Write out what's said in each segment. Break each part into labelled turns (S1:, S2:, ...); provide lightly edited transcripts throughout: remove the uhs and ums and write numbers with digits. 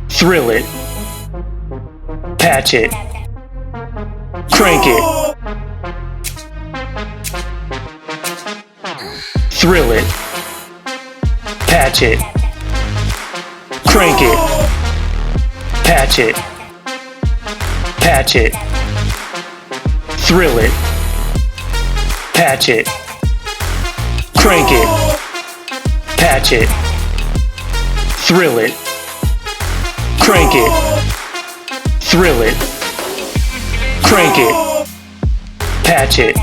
S1: thrill it, patch it, crank it, thrill it, patch it, crank it, patch it, patch it, thrill it, patch it, crank it, patch it, thrill it, crank it, thrill it, crank it, patch it,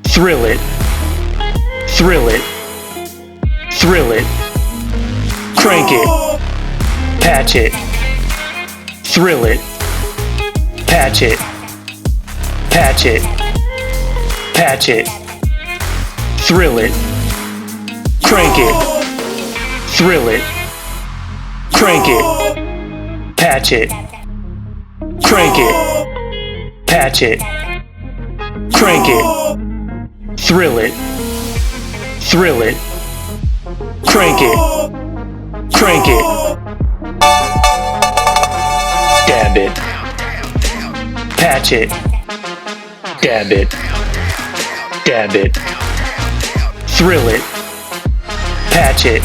S1: thrill it, thrill it, thrill it, crank it, patch it, thrill it, patch it, patch it, patch it, thrill it, crank it, thrill it, crank it, patch it, crank it, patch it, crank it, thrill it, thrill it, crank it, crank it, dab it, patch it, dab it, dab it, thrill it, patch it,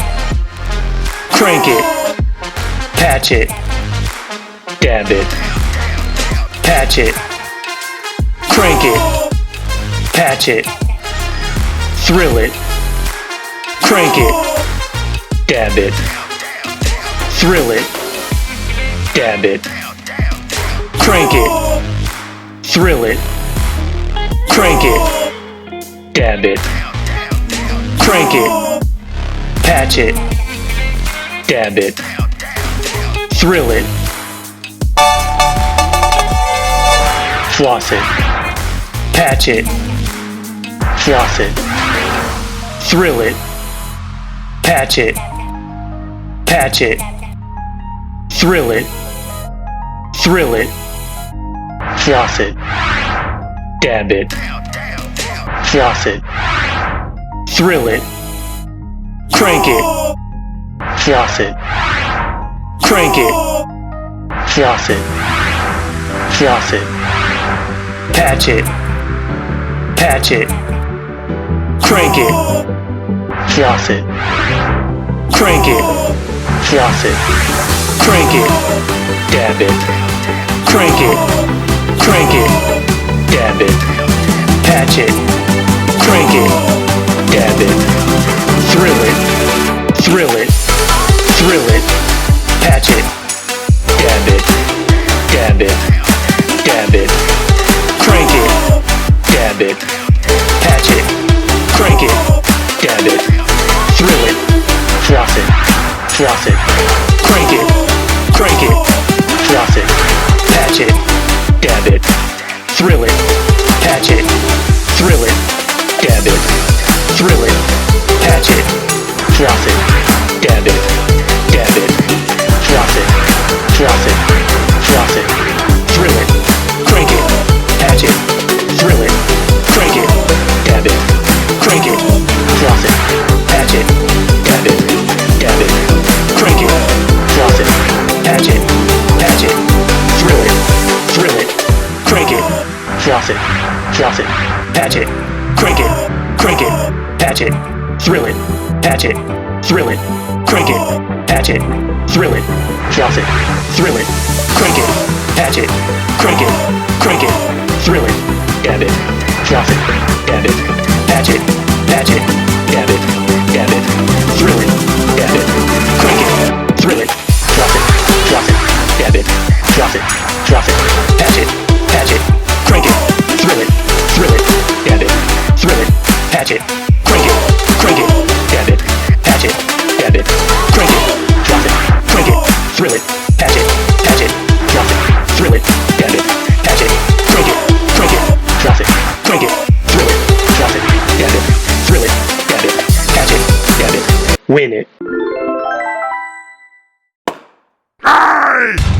S1: crank it, patch it, dab it, patch it, crank it, patch it, thrill it, crank it, dab it, thrill it, dab it, crank it, thrill it, crank it, dab it, crank it, patch it, dab it, thrill it, floss it, patch it, floss it, thrill it, patch it, patch it, thrill it, thrill it, floss it, dab it, floss it, thrill it, crank it, floss it, crank it, floss it, floss it, patch it, patch it, crank it, floss it, crank it, floss it, crank it, dab it, crank it, dab it, patch it, crank it, dab it, thrill it, thrill it, thrill it, patch it, dab it, dab it, dab it, crank it, dab it, patch it, crank it, dab it, thrill it, floss it, floss it, crank it, floss it, patch it, dab it, thrill it, patch it, thrill it, dab it, thrill it, patch it, floss it, dab it, floss it, floss it, floss it, thrill it, crank it, patch it, thrill it, crank it, dab it, crank it, floss it, patch it, dab it, crank it, floss it, patch it, thrill it, crank it, floss it, patch it, crank it, patch it, thrill it, patch it, thrill it, crank it, patch it, thrill it, floss it, crank it, patch it, crank it, thrill it, dab it, floss it, patch it, dab it, thrill it, crank it, thrill it, floss it, dab it, floss it, patch it, crank it, thrill it, dab it, thrill it, patch it, crank it, dab it, patch it, crank it, floss it, crank it, thrill it, patch it, floss it, thrill it, dab it, patch it, crank it, floss it, crank it, thrill it, floss it, dab it, thrill it, patch it, win it.
S2: Aye!